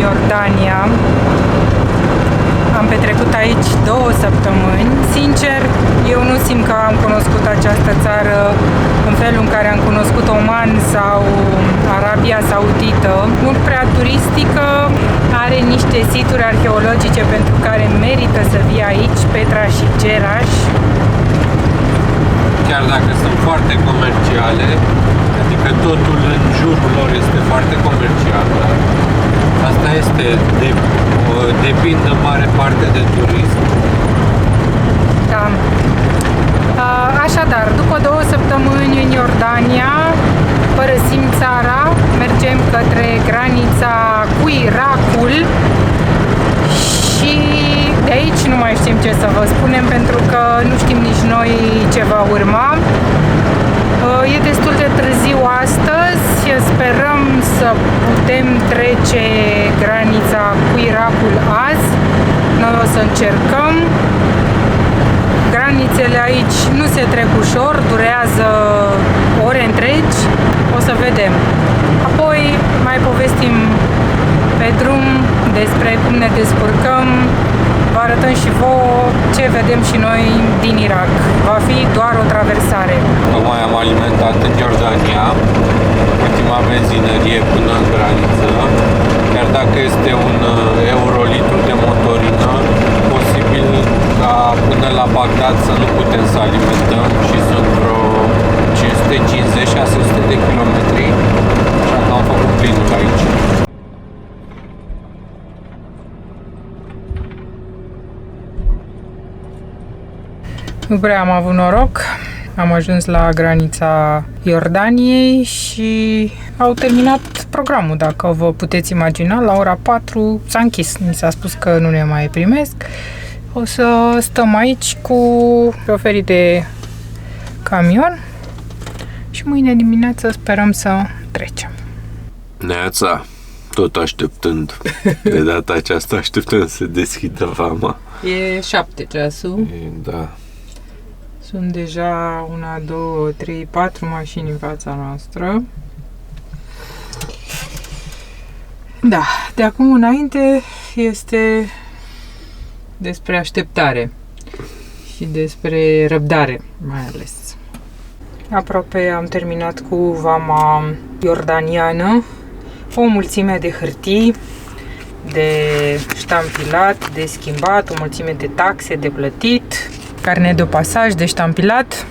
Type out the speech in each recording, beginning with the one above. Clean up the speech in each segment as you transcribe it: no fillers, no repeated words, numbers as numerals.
Iordania. Am petrecut aici 2 săptămâni. Sincer, eu nu simt că am cunoscut această țară în felul în care am cunoscut Oman sau Arabia Saudită. Mult prea turistică, are niște situri arheologice pentru care merită să vii aici, Petra și Geraș. Chiar dacă sunt foarte comerciale, adică totul în jurul lor este foarte comercial, dar asta este, depinde în mare parte de turism. Da. Așadar, după 2 săptămâni în Iordania, părăsim țara, mergem către granița cu Irakul și de aici nu mai știm ce să vă spunem pentru că nu știm nici noi ce va urma. E destul de târziu astăzi, sperăm să putem trece granița cu Irakul azi. Noi o să încercăm. Granițele aici nu se trec ușor, durează ore întregi, o să vedem. Apoi mai povestim pe drum despre cum ne descurcăm, vă arătăm și vouă ce vedem și noi din Irak. Va fi doar o traversare. Tocmai am alimentat în Iordania, ultima benzinărie până în graniță, chiar dacă este un euro litru de motorină, posibil ca până la Bagdad să nu putem să alimentăm și sunt vreo 550-600 de kilometri, așa că am făcut plinul aici. Nu prea am avut noroc. Am ajuns la granița Iordaniei și au terminat programul, dacă vă puteți imagina. La ora 4 s-a închis. Mi s-a spus că nu ne mai primesc. O să stăm aici cu șoferii de camion și mâine dimineață sperăm să trecem. Neața, tot așteptând. De data aceasta așteptăm să deschidă vama. E 7 ceasul. Da. Sunt deja 1, 2, 3, 4 mașini în fața noastră. Da, de acum înainte este despre așteptare și despre răbdare, mai ales. Aproape am terminat cu vama iordaniană. O mulțime de hârtii, de ștampilat, de schimbat, o mulțime de taxe de plătit, carnet de pasaj, de ștampilat.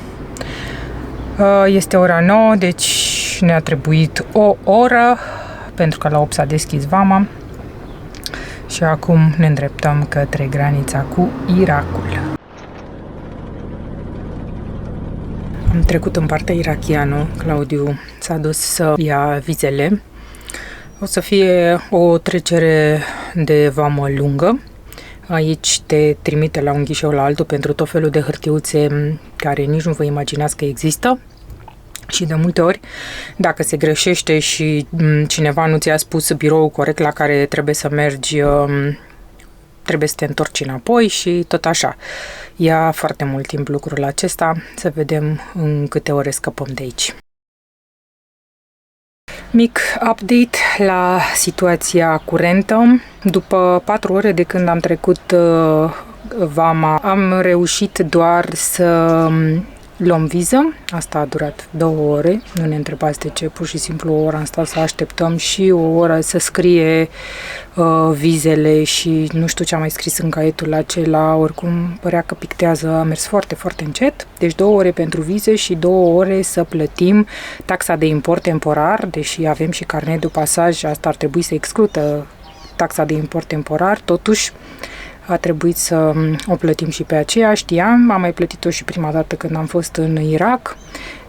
Este ora 9, deci ne-a trebuit o oră, pentru că la 8 s-a deschis vama. Și acum ne îndreptăm către granița cu Irakul. Am trecut în partea irachiană. Claudiu s-a dus să ia vizele. O să fie o trecere de vamă lungă. Aici te trimite la un ghișeu la altul pentru tot felul de hârtiuțe care nici nu vă imaginați că există. Și de multe ori, dacă se greșește și cineva nu ți-a spus biroul corect la care trebuie să mergi, trebuie să te întorci înapoi și tot așa. Ia foarte mult timp lucrul acesta. Să vedem în câte ore scăpăm de aici. Mic update la situația curentă. După 4 ore de când am trecut vama, am reușit doar să luăm viză. Asta a durat 2 ore. Nu ne întrebați de ce, pur și simplu o oră am stat să așteptăm și o oră să scrie vizele și nu știu ce am mai scris în caietul acela. Oricum părea că pictează, a mers foarte, foarte încet. Deci 2 ore pentru vize și 2 ore să plătim taxa de import temporar, deși avem și carnet de pasaj, asta ar trebui să excludă taxa de import temporar, totuși a trebuit să o plătim și pe aceea, știam, am mai plătit-o și prima dată când am fost în Irak.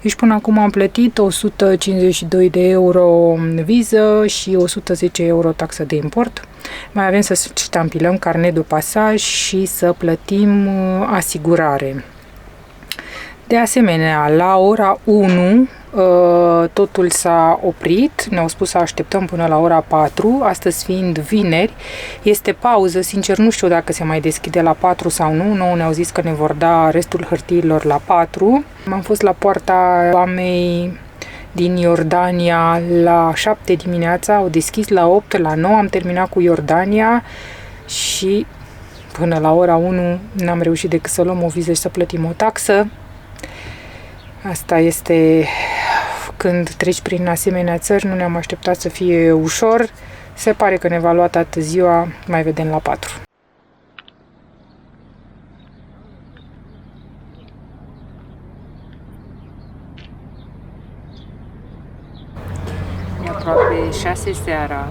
Deci până acum am plătit 152 de euro viză și 110 euro taxă de import. Mai avem să ștampilăm carnet de pasaj și să plătim asigurare. De asemenea, la ora 1 totul s-a oprit, ne-au spus să așteptăm până la ora 4, astăzi fiind vineri, este pauză, sincer nu știu dacă se mai deschide la 4 sau nu, nouă ne-au zis că ne vor da restul hârtiilor la 4. Am fost la poarta vamei din Iordania la 7 dimineața, au deschis la 8, la 9 am terminat cu Iordania și până la ora 1 n-am reușit decât să luăm o viză și să plătim o taxă. Asta este când treci prin asemenea țări, nu ne-am așteptat să fie ușor. Se pare că ne va lua toată ziua, mai vedem la 4. Aproape 6 seara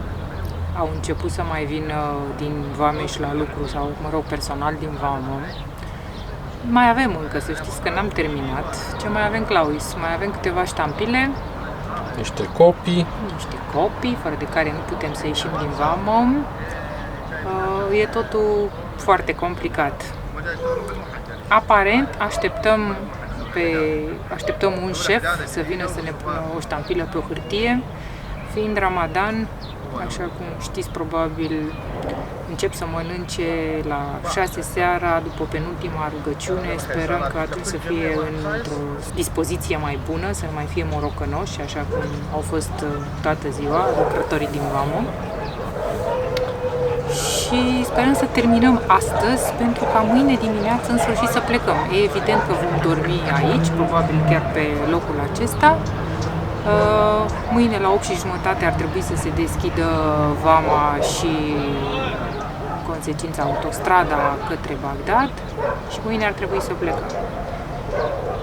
au început să mai vină din Vameș la lucru sau, mă rog, personal din Vamă. Mai avem încă, să știți că n-am terminat. Ce mai avem, Claus? Mai avem câteva ștampile. Niște copii. Niște copii, fără de care nu putem să ieșim din Vamă. E totul foarte complicat. Aparent, așteptăm un șef să vină să ne pună o ștampilă pe o hârtie. Fiind Ramadan, așa cum știți probabil, încep să mănânce la 6 seara, după penultima rugăciune. Sperăm că atunci să fie într-o dispoziție mai bună, să nu mai fie morocănoși, așa cum au fost toată ziua lucrătorii din Vamă. Și sperăm să terminăm astăzi, pentru ca mâine dimineață în sfârșit să plecăm. E evident că vom dormi aici, probabil chiar pe locul acesta. Mâine la 8:30 ar trebui să se deschidă Vama și consecința autostrada către Bagdad și mâine ar trebui să plecăm.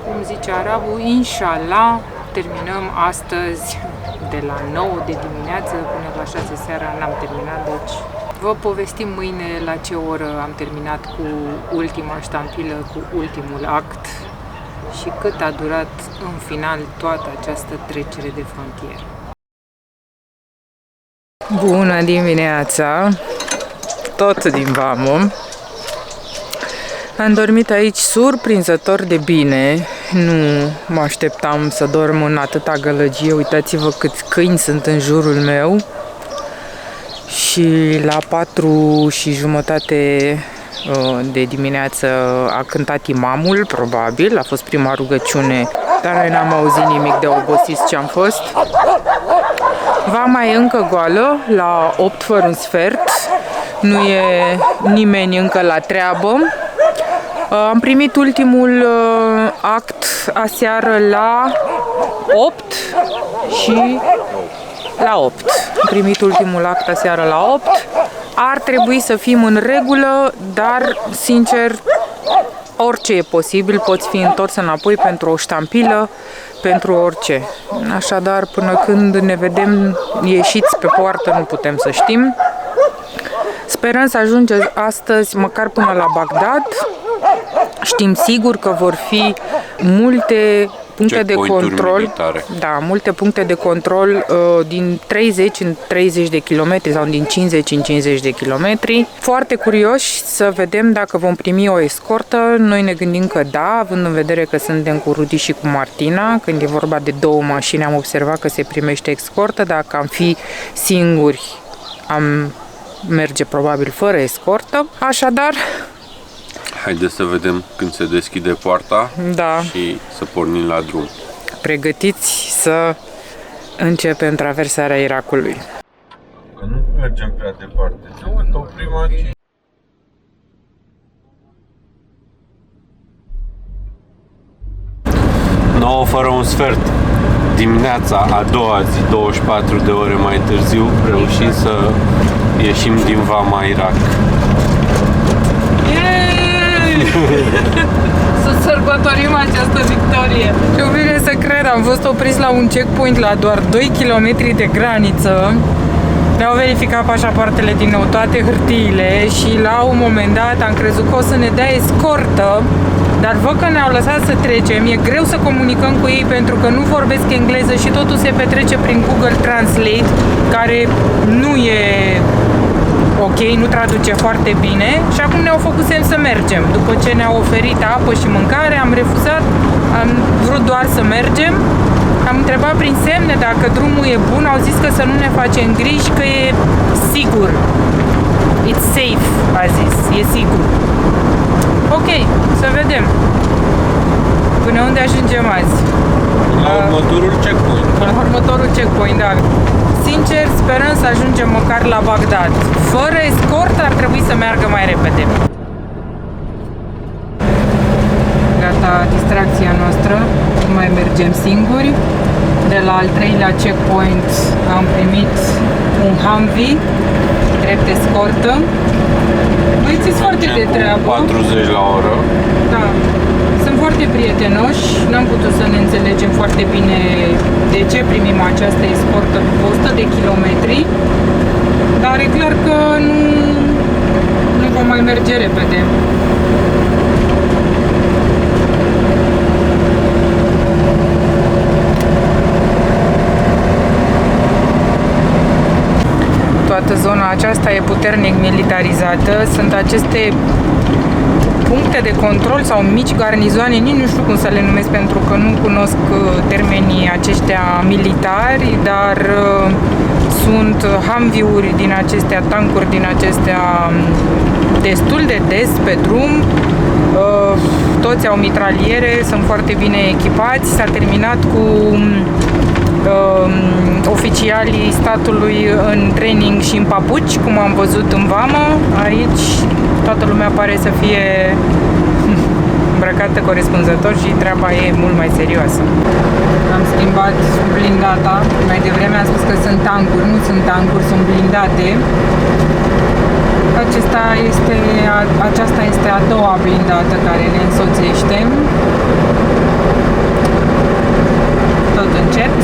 Cum zice arabul, inshallah, terminăm astăzi de la 9 de dimineață până la 6 seara n-am terminat, deci vă povestim mâine la ce oră am terminat cu ultima ștampilă, cu ultimul act și cât a durat în final toată această trecere de frontieră. Bună dimineața! Tot din Vamă. Am dormit aici surprinzător de bine. Nu mă așteptam să dorm în atâta gălăgie. Uitați-vă câți câini sunt în jurul meu. Și la 4:30 de dimineață a cântat imamul, probabil. A fost prima rugăciune, dar noi n-am auzit nimic de obosiți ce am fost. Vama e încă goală, la 8 fără un sfert. Nu e nimeni încă la treabă. Am primit ultimul act aseară la 8 și la 8. Am primit ultimul act aseară la 8. Ar trebui să fim în regulă, dar, sincer, orice e posibil. Poți fi întors înapoi pentru o ștampilă, pentru orice. Așadar, până când ne vedem ieșiți pe poartă, nu putem să știm. Sperăm să ajungem astăzi măcar până la Bagdad. Știm sigur că vor fi multe puncte de control. Militare. Da, multe puncte de control din 30 în 30 de kilometri sau din 50 în 50 de kilometri. Foarte curioși să vedem dacă vom primi o escortă. Noi ne gândim că da, având în vedere că suntem cu Rudi și cu Martina. Când e vorba de 2 mașini am observat că se primește escortă. Dacă am fi singuri, am merge probabil fără escortă. Așadar, haideți să vedem când se deschide poarta, da, și să pornim la drum. Pregătiți să începem traversarea Irakului. Nu mergem prea departe, să oprim aici. 9 fără un sfert. Dimineața a doua zi, 24 de ore mai târziu, reușim să ieșim din Vama Irak. Să sărbătorim această victorie. Nu vine să cred, am fost opriți la un checkpoint la doar 2 km de graniță. Ne-au verificat pașapoartele din nou, toate hârtiile, și la un moment dat am crezut că o să ne dea escortă, dar văd că ne-au lăsat să trecem. E greu să comunicăm cu ei pentru că nu vorbesc engleză și totul se petrece prin Google Translate, care nu e ok, nu traduce foarte bine, și acum ne-au făcut semn să mergem. După ce ne-au oferit apă și mâncare, am refuzat, am vrut doar să mergem. Am întrebat prin semne dacă drumul e bun, au zis că să nu ne facem griji, că e sigur. It's safe, a zis, e sigur. Ok, să vedem. Până unde ajungem azi? La următorul checkpoint. La următorul checkpoint, da. Sincer, sperăm să ajungem măcar la Bagdad. Fără escort ar trebui să meargă mai repede. Gata, distracția noastră. Nu mai mergem singuri. De la al treilea checkpoint am primit un Humvee drept escortă. Băieții foarte de treabă. 40 la oră. Da. Sunt foarte prietenoși. N-am putut să ne înțelegem foarte bine de ce primim această escortă cu 100 de kilometri. Dar e clar că nu vom mai merge repede. Toată zona aceasta e puternic militarizată. Sunt aceste puncte de control sau mici garnizoane, nici nu știu cum să le numesc pentru că nu cunosc termenii aceștia militari, dar sunt Humvee-uri din acestea, tancuri din acestea destul de des pe drum. Toți au mitraliere, sunt foarte bine echipați. S-a terminat cu oficialii statului în training și în papuci, cum am văzut în vamă. Aici toată lumea pare să fie îmbrăcată corespunzător și treaba e mult mai serioasă. Am schimbat blindata. Mai devreme am spus că sunt tancuri, nu sunt tancuri, sunt blindate. Aceasta este a doua blindată care ne însoțește. Tot încet.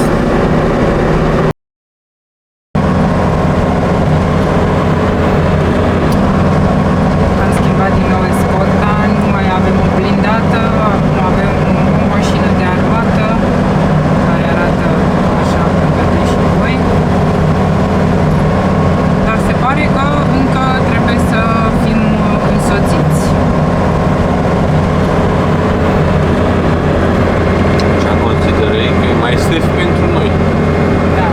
Am schimbat din nou escorta, nu mai avem o blindată, acum avem o mașină de armată care arată așa pentru și voi. Dar se pare că încă trebuie să fim însoțiți. Așa considerăi că e mai safe pentru noi. Da.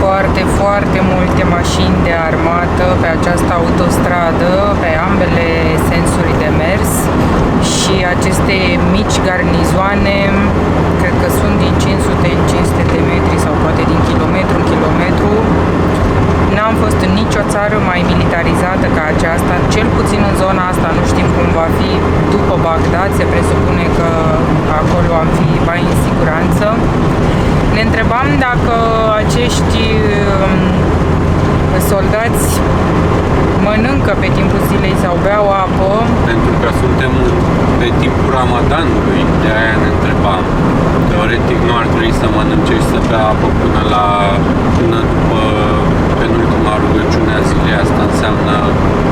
Foarte, foarte multe mașini de armată pe această autostradă, pe ambele sensuri de mers și aceste mici garnizoane, cred că sunt din 500 în 500 de metri sau poate din kilometru în kilometru. N-am fost în nicio țară mai militarizată ca aceasta, cel puțin în zona asta, nu știm cum va fi după Bagdad, se presupune că acolo am fi mai în siguranță. Ne întrebam dacă acești soldați mănâncă pe timpul zilei sau beau apă. Pentru că suntem pe timpul Ramadanului, de aia ne întrebam. Teoretic nu ar trebui să mănânce și să bea apă până după penultima rugăciune a zilei. Asta înseamnă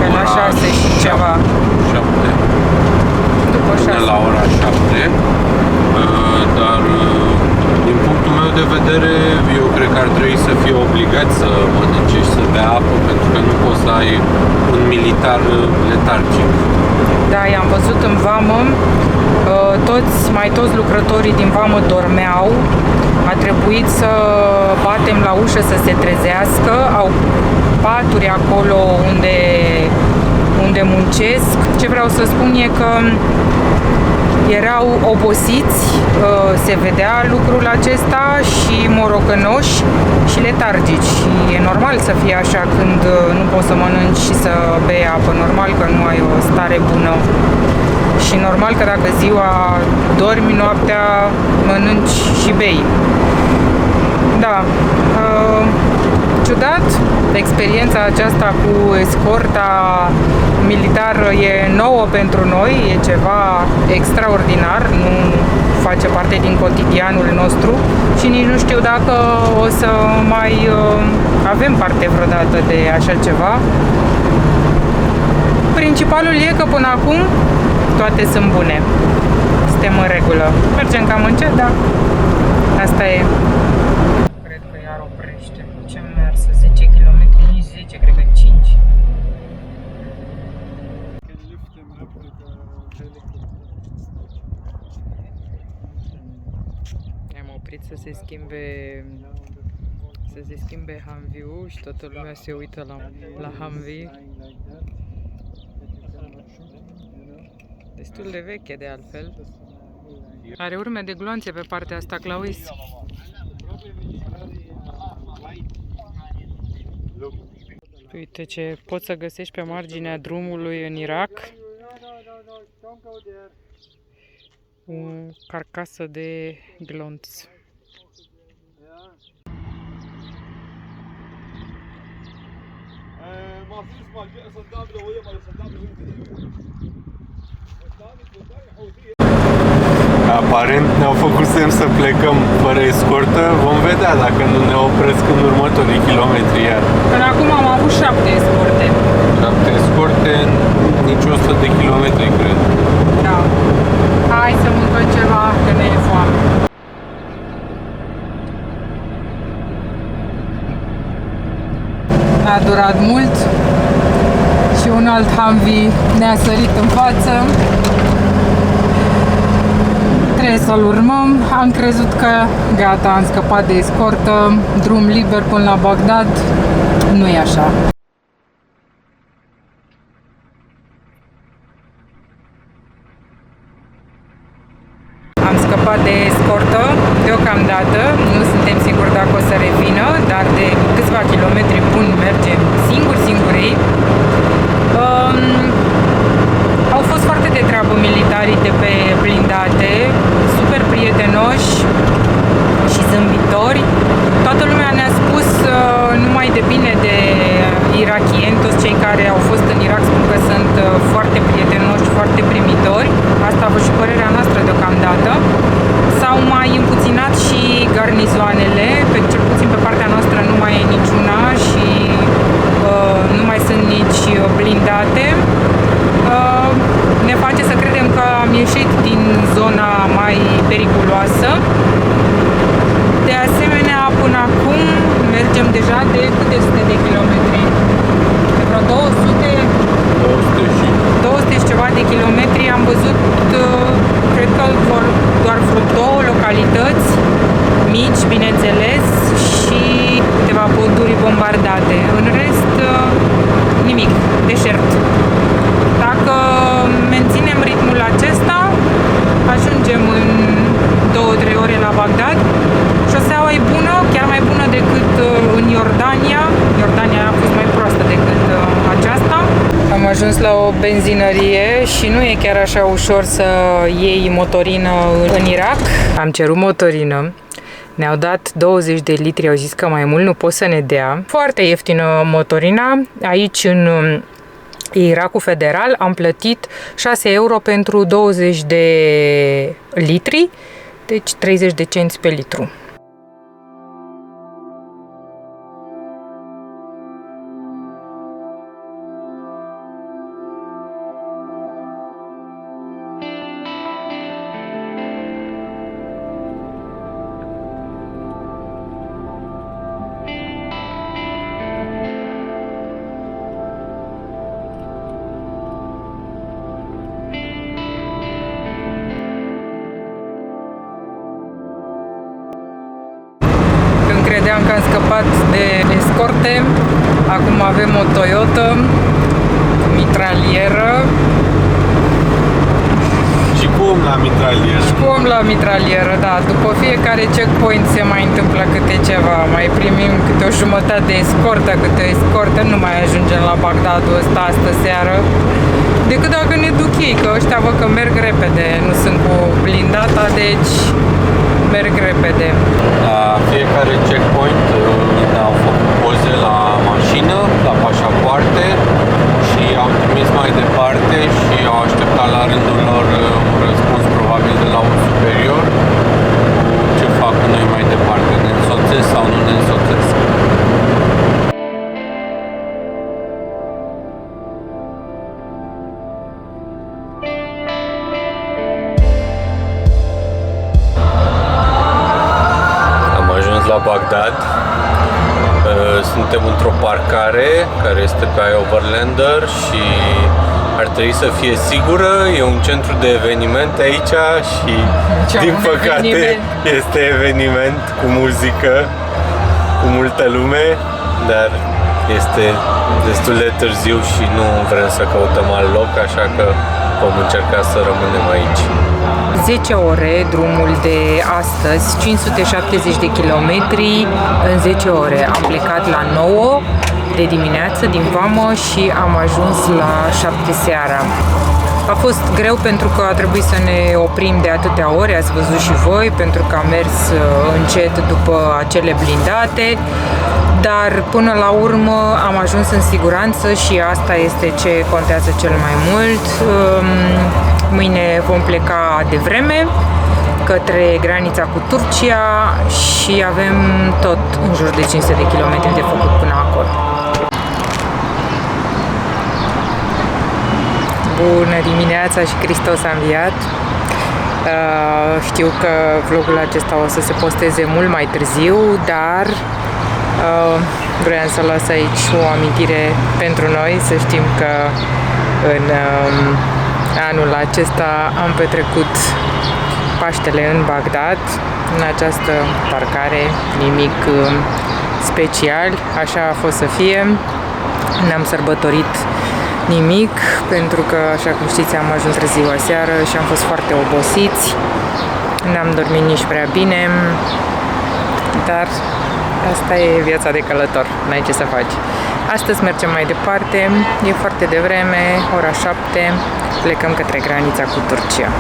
Pe la 6 și ceva. 7. După 6. Până la ora 7. Dar din punctul meu de vedere, eu cred că ar trebui să fie obligat să mănânce și să bea apă, pentru că nu poți să ai un militar letargic. Da, i-am văzut în vamă, toți lucrătorii din vamă dormeau, a trebuit să batem la ușă să se trezească, au paturi acolo unde muncesc. Ce vreau să spun e că erau obosiți, se vedea lucrul acesta, și morocănoși și letargici. Și e normal să fie așa când nu poți să mănânci și să bei apă. Normal că nu ai o stare bună. Și normal că dacă ziua dormi, noaptea mănânci și bei. Da. Ciudat, experiența aceasta cu escorta militară e nouă pentru noi, e ceva extraordinar, nu face parte din cotidianul nostru și nici nu știu dacă o să mai avem parte vreodată de așa ceva. Principalul e că până acum toate sunt bune, suntem în regulă. Mergem cam încet, da, asta e. Cred că iar oprește. Ce mers? 10 km, nici 10, cred că 5. Am oprit să se schimbe Humvee-ul și toată lumea se uită la Humvee. Destul de veche de altfel. Are urme de gloanțe pe partea asta, Clauis. Uite ce poți să găsești pe marginea drumului în Irak. O carcasă de glonț. Aparent ne-au făcut semn să plecăm fără escortă. Vom vedea dacă nu ne opresc în următorii kilometri iar. Până acum am avut 7 escorte. 7 escorte în nici 100 de kilometri, cred. Da. Hai să mâncăm ceva, că ne e foame. A durat mult și un alt Humvee ne-a sărit în față. Trebuie să-l urmăm. Am crezut că gata, am scăpat de escortă, drum liber până la Bagdad. Nu e așa. Am scăpat de escortă deocamdată, nu suntem siguri dacă o să revină, dar de câțiva kilometri buni mergem singurii. Au fost foarte de treabă militarii de pe blindate, super prietenoși și zâmbitori. Toată lumea ne-a spus numai de bine de irakieni, toți cei care au fost în Irak spun că sunt foarte prietenoși, foarte primitori. Asta a fost și părerea noastră deocamdată. S-au mai împuținat și garnizoanele, cel puțin pe partea noastră nu mai e niciuna și nu mai sunt nici blindate. Ne face să credem că am ieșit din zona mai periculoasă. De asemenea, până acum mergem deja de câte sute de kilometri? De vreo 200 și ceva de kilometri. Am văzut, cred că doar vreo 2 localități mici, bineînțeles, și câteva poduri bombardate. În rest, nimic, deșert. Dacă menținem ritmul acesta, ajungem în 2-3 ore la Bagdad. Șoseaua e bună, chiar mai bună decât în Iordania. Iordania a fost mai proastă decât aceasta. Am ajuns la o benzinărie și nu e chiar așa ușor să iei motorină în Irak. Am cerut motorină. Ne-au dat 20 de litri, au zis că mai mult nu pot să ne dea. Foarte ieftină motorina. Aici în Irakul Federal am plătit 6 euro pentru 20 de litri, deci 30 de cenți pe litru. Credeam că am scăpat de escorte. Acum avem o Toyota mitralieră. Și cu om la mitralieră. Și cu om la mitralieră, da. După fiecare checkpoint se mai întâmplă câte ceva. Mai primim câte o jumătate de escortă, câte o escortă. Nu mai ajungem la Bagdadul ăsta astă seară. Decât dacă ne duc ei, că ăștia văd că merg repede. Nu sunt cu blindata, deci merg repede. La fiecare checkpoint ne-au făcut poze la mașină, la pașapoarte și au trimis mai departe și au așteptat la rândul lor un răspuns probabil de la un superior ce fac noi mai departe, ne însoțesc sau nu ne însoțesc. La Bagdad. Suntem într-o parcare care este pe Overlander și ar trebui să fie sigură. E un centru de evenimente aici și din păcate este eveniment cu muzică, cu multă lume, dar este destul de târziu și nu vrem să căutăm alt loc, așa că vom încerca să rămânem aici. 10 ore drumul de astăzi, 570 de kilometri în 10 ore. Am plecat la 9 de dimineață din vamă și am ajuns la 7 seara. A fost greu pentru că a trebuit să ne oprim de atâtea ore, ați văzut și voi, pentru că am mers încet după acele blindate, dar până la urmă am ajuns în siguranță și asta este ce contează cel mai mult. Mâine vom pleca de vreme către granița cu Turcia și avem tot în jur de 500 de kilometri de făcut până acolo. Bună dimineața și Hristos a înviat! Știu că vlogul acesta o să se posteze mult mai târziu, dar vreau să las aici o amintire pentru noi, să știm că în anul acesta am petrecut Paștele în Bagdad, în această parcare, nimic special, așa a fost să fie. N-am sărbătorit nimic, pentru că, așa cum știți, am ajuns târziu aseară și am fost foarte obosiți. N-am dormit nici prea bine, dar asta e viața de călător, n-ai ce să faci. Astăzi mergem mai departe, e foarte devreme, ora 7, plecăm către granița cu Turcia.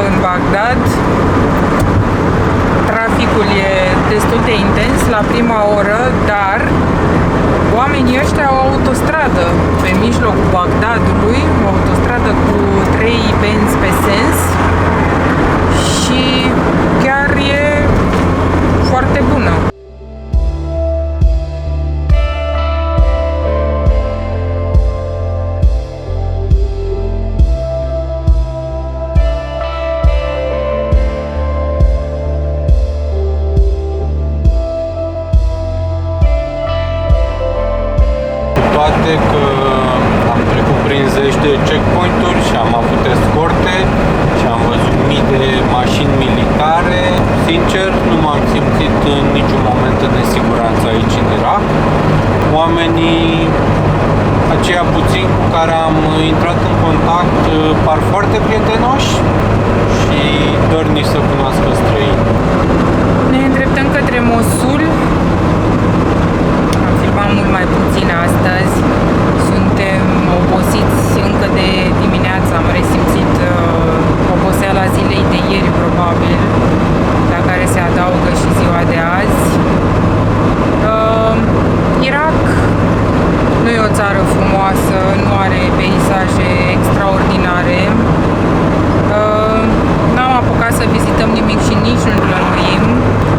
În Bagdad, traficul e destul de intens la prima oră, dar oamenii ăștia au autostradă pe mijlocul Bagdadului, o autostradă cu 3 benzi pe sens și chiar e foarte bună. Că am trecut prin zeci de checkpoint-uri și am avut escorte și am văzut mii de mașini militare. Sincer, nu m-am simțit în niciun moment în nesiguranță aici în Irak. Oamenii aceia puțini cu care am intrat în contact par foarte prietenoși și dornici să cunoască străini. Ne îndreptăm către Mosul. Am filmat mult mai puțin astăzi. Suntem obosiți încă de dimineață, am resimțit oboseala zilei de ieri, probabil, la care se adaugă și ziua de azi. Irak nu e o țară frumoasă, nu are peisaje extraordinare. N-am apucat să vizităm nimic și nici nu plănuim.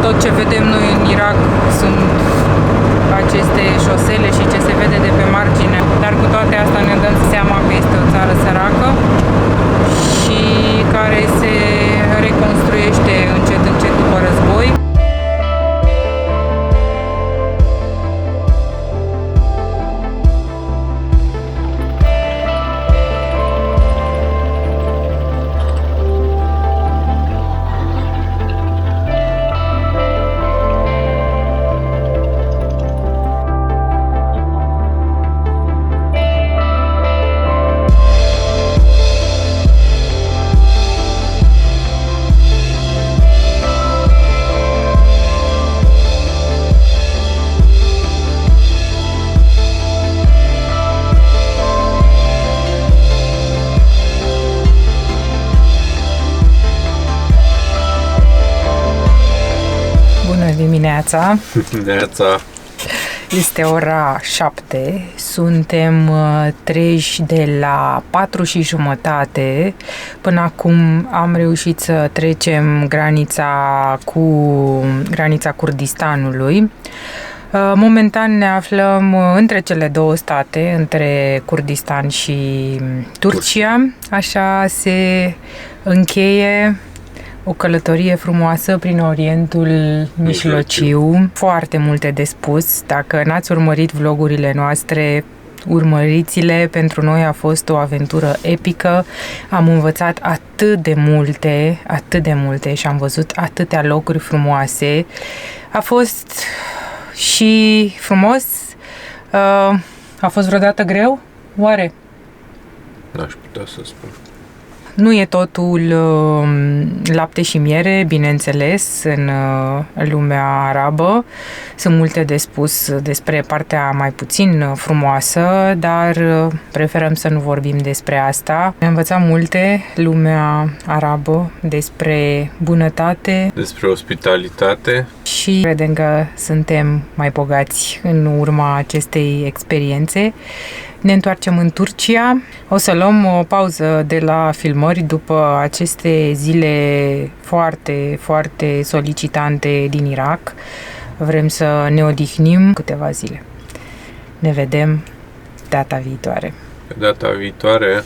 Tot ce vedem noi în Irak sunt aceste șosele și ce se vede de pe margine, dar cu toate astea ne dăm seama că este o țară săracă și care se reconstruiește încet încet după război. Dimineața. Este ora 7. Suntem treji de la 4:30. Până acum am reușit să trecem granița Kurdistanului. Momentan ne aflăm între cele două state, între Kurdistan și Turcia. Așa se încheie O călătorie frumoasă prin Orientul Mijlociu. Foarte multe de spus. Dacă n-ați urmărit vlogurile noastre, urmăriți-le. Pentru noi a fost o aventură epică. Am învățat atât de multe și am văzut atâtea locuri frumoase. A fost și frumos. A fost vreodată greu? Oare? N-aș putea să spun. Nu e totul lapte și miere, bineînțeles, în lumea arabă. Sunt multe de spus despre partea mai puțin frumoasă, dar preferăm să nu vorbim despre asta. Am învățat multe, lumea arabă, despre bunătate, despre ospitalitate și credem că suntem mai bogați în urma acestei experiențe. Ne întoarcem în Turcia. O să luăm o pauză de la filmări după aceste zile foarte, foarte solicitante din Irak. Vrem să ne odihnim câteva zile. Ne vedem data viitoare. Pe data viitoare